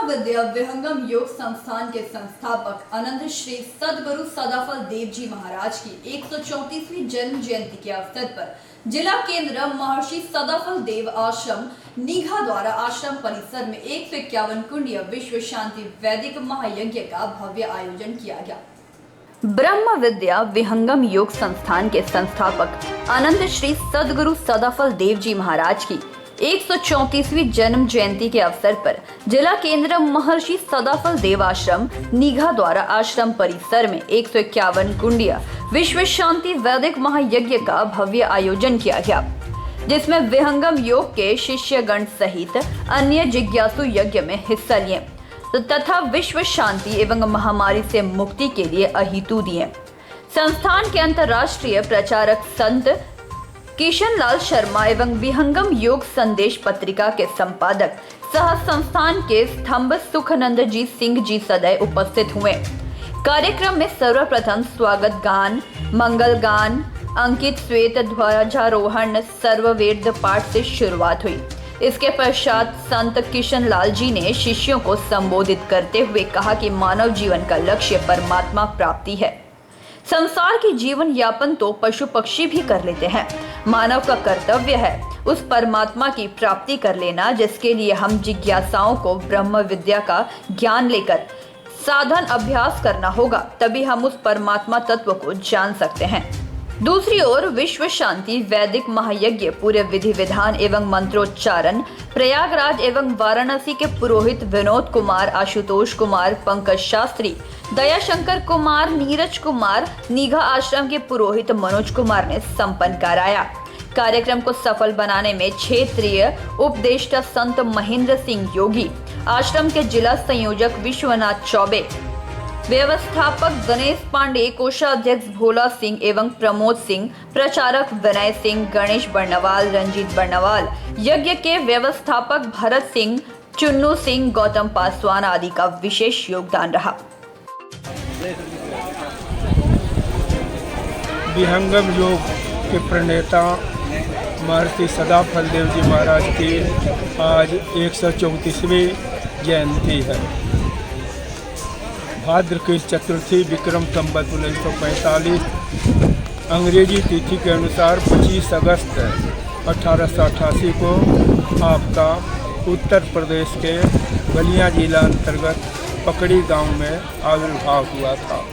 विद्या विहंगम योग संस्थान के संस्थापक अनंत श्री सदगुरु सदाफल देव जी महाराज की 134वीं जन्म जयंती के अवसर पर जिला केंद्र महर्षि सदाफल देव आश्रम नीघा द्वारा आश्रम परिसर में 151 कुंडीय विश्व शांति वैदिक महायज्ञ का भव्य आयोजन किया गया। ब्रह्म विद्या विहंगम योग संस्थान के संस्थापक अनंत श्री सदगुरु सदाफल देव जी महाराज की 134वीं जन्म जयंती के अवसर पर जिला केंद्र महर्षि सदाफल देव आश्रम नीघा द्वारा आश्रम परिसर में 151 कुंडीय विश्व शांति वैदिक महायज्ञ का भव्य आयोजन किया गया, जिसमें विहंगम योग के शिष्यगण सहित अन्य जिज्ञासु यज्ञ में हिस्सा लिए तथा विश्व शांति एवं महामारी से मुक्ति के लिए अहितु दिए। संस्थान के अंतर्राष्ट्रीय प्रचारक संत किशन लाल शर्मा एवं विहंगम योग संदेश पत्रिका के संपादक सह संस्थान के स्तंभ सुखनंद जी सिंह जी सदैव उपस्थित हुए। कार्यक्रम में सर्वप्रथम स्वागत गान, मंगल गान, अंकित श्वेत ध्वजारोहण, सर्ववेद पाठ से शुरुआत हुई। इसके पश्चात संत किशन लाल जी ने शिष्यों को संबोधित करते हुए कहा कि मानव जीवन का लक्ष्य परमात्मा प्राप्ति है। संसार की जीवन यापन तो पशु पक्षी भी कर लेते हैं, मानव का कर्तव्य है उस परमात्मा की प्राप्ति कर लेना, जिसके लिए हम जिज्ञासाओं को ब्रह्म विद्या का ज्ञान लेकर साधन अभ्यास करना होगा, तभी हम उस परमात्मा तत्व को जान सकते हैं। दूसरी ओर विश्व शांति वैदिक महायज्ञ पूरे विधि विधान एवं मंत्रोच्चारण प्रयागराज एवं वाराणसी के पुरोहित विनोद कुमार, आशुतोष कुमार, पंकज शास्त्री, दयाशंकर कुमार, नीरज कुमार, नीघा आश्रम के पुरोहित मनोज कुमार ने संपन्न कराया। कार्यक्रम को सफल बनाने में क्षेत्रीय उपदेष्टा संत महेंद्र सिंह योगी, आश्रम के जिला संयोजक विश्वनाथ चौबे, व्यवस्थापक गणेश पांडे, कोषाध्यक्ष भोला सिंह एवं प्रमोद सिंह, प्रचारक विनय सिंह, गणेश बर्णवाल, रंजीत बर्णवाल, यज्ञ के व्यवस्थापक भरत सिंह, चुन्नू सिंह, गौतम पासवान आदि का विशेष योगदान रहा। विहंगम योग के प्रणेता महर्षि सदाफल देव जी महाराज की आज 134वीं जयंती है। भाद्र की चतुर्थी विक्रम संवत 1945 अंग्रेजी तिथि के अनुसार 25 अगस्त 1888 को आपका उत्तर प्रदेश के बलिया जिला अंतर्गत पकड़ी गांव में आविर्भाव हुआ था।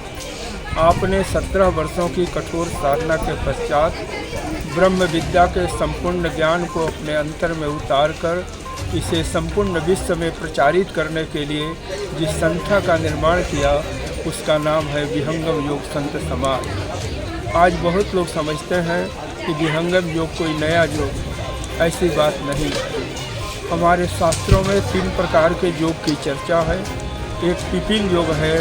आपने 17 वर्षों की कठोर साधना के पश्चात ब्रह्म विद्या के संपूर्ण ज्ञान को अपने अंतर में उतारकर इसे संपूर्ण विश्व में प्रचारित करने के लिए जिस संस्था का निर्माण किया उसका नाम है विहंगम योग संत समाज। आज बहुत लोग समझते हैं कि विहंगम योग कोई नया योग है, ऐसी बात नहीं है। हमारे शास्त्रों में 3 प्रकार के योग की चर्चा है। एक पिपील योग है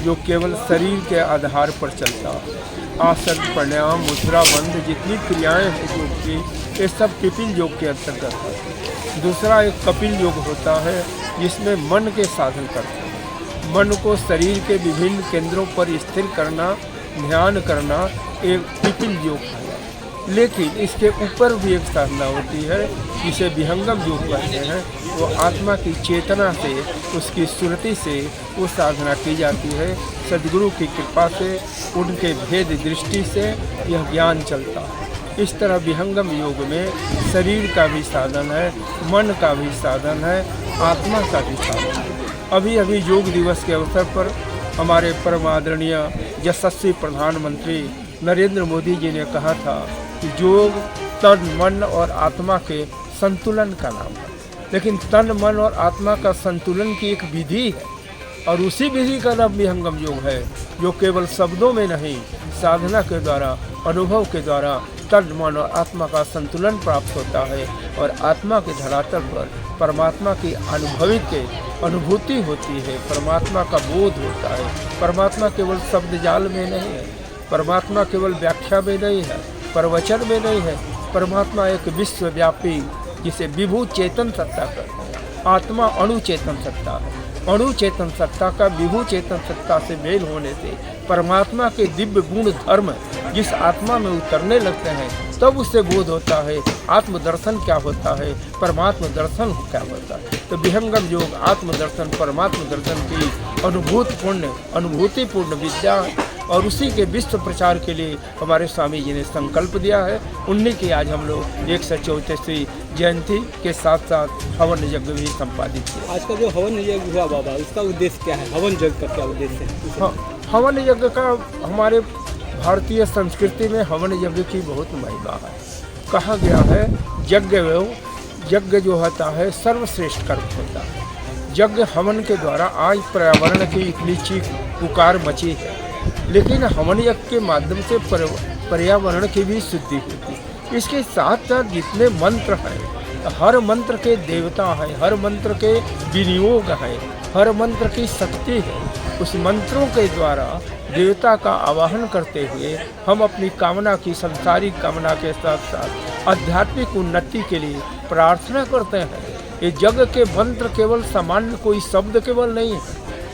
जो केवल शरीर के आधार पर चलता है। आसन, प्राणायाम, मुद्रा, बंध जितनी क्रियाएं हैं योग की, ये सब पिपील योग के अंतर्गत है। दूसरा एक कपिल योग होता है जिसमें मन के साधन करते हैं। मन को शरीर के विभिन्न केंद्रों पर स्थिर करना, ध्यान करना एक पिपील योग है। लेकिन इसके ऊपर भी एक साधना होती है जिसे विहंगम योग कहते हैं। वो आत्मा की चेतना से, उसकी सुरति से वो साधना की जाती है। सद्गुरु की कृपा से, उनके भेद दृष्टि से यह ज्ञान चलता है। इस तरह विहंगम योग में शरीर का भी साधन है, मन का भी साधन है, आत्मा का भी साधन है। अभी अभी योग दिवस के अवसर पर हमारे परम आदरणीय यशस्वी प्रधानमंत्री नरेंद्र मोदी जी ने कहा था कि योग तन, मन और आत्मा के संतुलन का नाम है। लेकिन तन, मन और आत्मा का संतुलन की एक विधि है और उसी विधि का नाम विहंगम योग है, जो केवल शब्दों में नहीं, साधना के द्वारा, अनुभव के द्वारा तन, मन और आत्मा का संतुलन प्राप्त होता है और आत्मा के धरातल पर परमात्मा की अनुभूति होती है। परमात्मा का बोध होता है। परमात्मा केवल शब्द जाल में नहीं है, परमात्मा केवल व्याख्या में नहीं है, प्रवचन में नहीं है। परमात्मा एक विश्वव्यापी, जिसे विभू चेतन सत्ता कहते हैं। आत्मा अणु चेतन सत्ता है। अणु चेतन सत्ता का विभू चेतन सत्ता से मेल होने से परमात्मा के दिव्य गुण धर्म जिस आत्मा में उतरने लगते हैं, तब उससे बोध होता है आत्मदर्शन क्या होता है, परमात्मा दर्शन क्या होता है। तो विहंगम योग आत्मदर्शन परमात्मा दर्शन की अनुभूतिपूर्ण विद्या है और उसी के विश्व प्रचार के लिए हमारे स्वामी जी ने संकल्प दिया है। उन्हीं की आज हम लोग 134वीं जयंती के साथ साथ हवन यज्ञ भी संपादित किया। आज का जो हवन यज्ञ हुआ बाबा, उसका उद्देश्य क्या है? हवन यज्ञ का क्या उद्देश्य है? हाँ, हवन यज्ञ का हमारे भारतीय संस्कृति में हवन यज्ञ की बहुत महिमा है। कहा गया है यज्ञ जो होता है सर्वश्रेष्ठ कर्म होता है। यज्ञ हवन के द्वारा आज पर्यावरण की इतनी चीख पुकार मची है, लेकिन हवन यज्ञ के माध्यम से पर्यावरण की भी शुद्धि होती है। इसके साथ साथ जितने मंत्र हैं, हर मंत्र के देवता हैं, हर मंत्र के विनियोग हैं, हर मंत्र की शक्ति है। उस मंत्रों के द्वारा देवता का आवाहन करते हुए हम अपनी कामना की सांसारिक कामना के साथ साथ आध्यात्मिक उन्नति के लिए प्रार्थना करते हैं। ये यज्ञ के मंत्र केवल सामान्य कोई शब्द केवल नहीं है,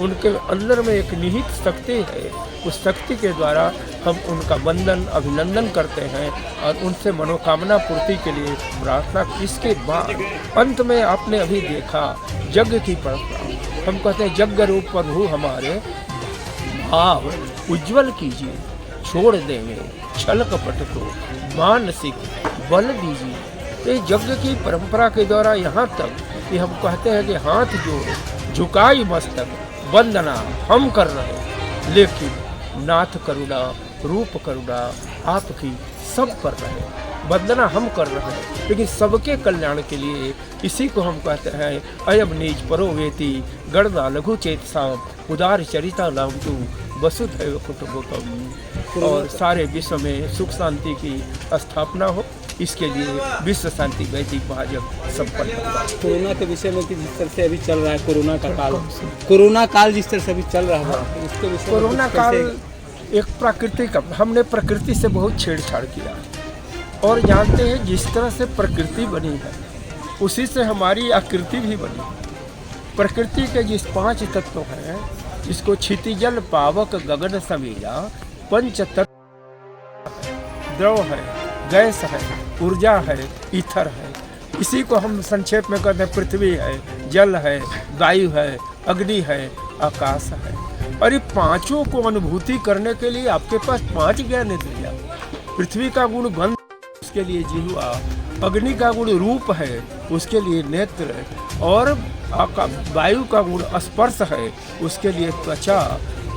उनके अंदर में एक निहित शक्ति है। उस शक्ति के द्वारा हम उनका वंदन अभिनंदन करते हैं और उनसे मनोकामना पूर्ति के लिए प्रार्थना। इसके बाद अंत में आपने अभी देखा यज्ञ की परंपरा। हम कहते हैं यज्ञ रूप प्रभु हमारे भाव उज्जवल कीजिए, छोड़ देवे छल कपट को मानसिक बल दीजिए। ये यज्ञ की परंपरा के द्वारा यहाँ तक कि हम कहते हैं कि हाथ जोड़ झुकाई मस्तक वंदना हम कर रहे, लेकिन नाथ करुणा रूप करुणा आपकी सब कर रहे, वंदना हम कर रहे हैं, लेकिन सबके कल्याण के लिए। इसी को हम कहते हैं अयम नीच परोवेति गणना लघु चेतसाम उदार चरिता नाम तू वसुधैव कुटुंबकम। और सारे विश्व में सुख शांति की स्थापना हो, इसके लिए विश्व शांति वैदिक महायज्ञ संपन्न हुआ। कोरोना के विषय में कि जिस तरह से अभी चल रहा है कोरोना काल जिस तरह से अभी चल रहा है, इसके विषय में कोरोना काल एक प्राकृतिक, हमने प्रकृति से बहुत छेड़छाड़ किया और जानते हैं जिस तरह से प्रकृति बनी है उसी से हमारी आकृति भी बनी। प्रकृति के जिस 5 तत्व हैं, जिसको क्षितिजल पावक गगन समीरा पंच तत्व, द्रव है, गैस है, ऊर्जा है, ईथर है। इसी को हम संक्षेप में कहते हैं पृथ्वी है, जल है, वायु है, अग्नि है, आकाश है। और ये पांचों को अनुभूति करने के लिए आपके पास 5 ज्ञानेंद्रियां। पृथ्वी का गुण गंध, उसके लिए जिह्वा। अग्नि का गुण रूप है, उसके लिए नेत्र। और वायु का गुण स्पर्श है, उसके लिए त्वचा।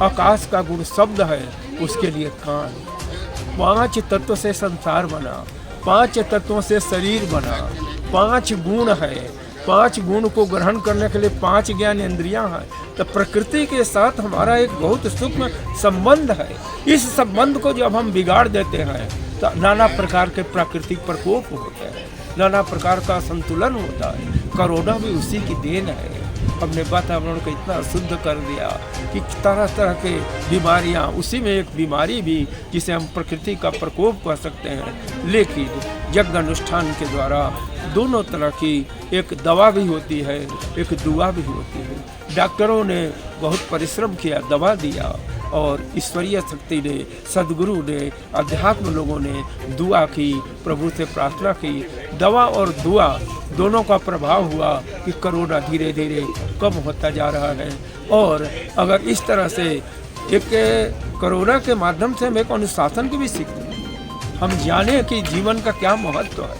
आकाश का गुण शब्द है, उसके लिए कान। 5 तत्व से संसार बना, 5 तत्वों से शरीर बना। 5 गुण है, 5 गुण को ग्रहण करने के लिए 5 ज्ञान इंद्रियां हैं। तो प्रकृति के साथ हमारा एक बहुत सूक्ष्म संबंध है। इस संबंध को जब हम बिगाड़ देते हैं तो नाना प्रकार के प्राकृतिक प्रकोप होते हैं, नाना प्रकार का संतुलन होता है। कोरोना भी उसी की देन है। हमने वातावरण को इतना शुद्ध कर दिया कि तरह तरह के बीमारियां, उसी में एक बीमारी भी जिसे हम प्रकृति का प्रकोप कह सकते हैं। लेकिन यज्ञ अनुष्ठान के द्वारा दोनों तरह की एक दवा भी होती है, एक दुआ भी होती है। डॉक्टरों ने बहुत परिश्रम किया, दवा दिया, और ईश्वरीय शक्ति ने, सदगुरु ने, अध्यात्म लोगों ने दुआ की, प्रभु से प्रार्थना की। दवा और दुआ दोनों का प्रभाव हुआ कि कोरोना धीरे धीरे कम होता जा रहा है। और अगर इस तरह से एक कोरोना के माध्यम से हम एक अनुशासन की भी सीखते हैं, हम जाने कि जीवन का क्या महत्व है,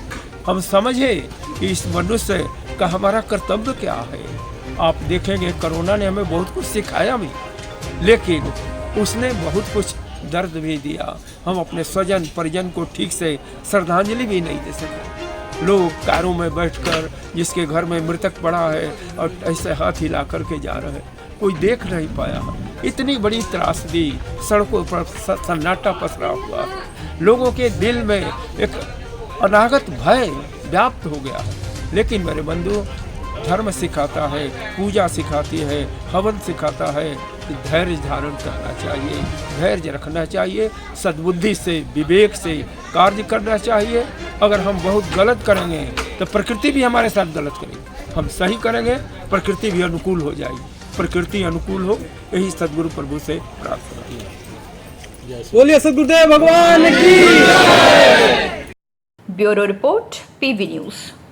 हम समझे कि इस मनुष्य का हमारा कर्तव्य क्या है। आप देखेंगे कोरोना ने हमें बहुत कुछ सिखाया भी, लेकिन उसने बहुत कुछ दर्द भी दिया। हम अपने स्वजन परिजन को ठीक से श्रद्धांजलि भी नहीं दे सके। लोग कारों में बैठकर जिसके घर में मृतक पड़ा है और ऐसे हाथ हिला करके जा रहे हैं, कोई देख नहीं पाया। इतनी बड़ी त्रासदी, सड़कों पर सन्नाटा पसरा हुआ, लोगों के दिल में एक अनागत भय व्याप्त हो गया। लेकिन मेरे बंधु, धर्म सिखाता है, पूजा सिखाती है, हवन सिखाता है कि धैर्य धारण करना चाहिए, धैर्य रखना चाहिए, सद्बुद्धि से, विवेक से कार्य करना चाहिए। अगर हम बहुत गलत करेंगे तो प्रकृति भी हमारे साथ गलत करेगी, हम सही करेंगे प्रकृति भी अनुकूल हो जाएगी। प्रकृति अनुकूल हो, यही सद्गुरु प्रभु से प्रार्थना है। बोलिए सद्गुरुदेव भगवान की। Bureau report, PV news.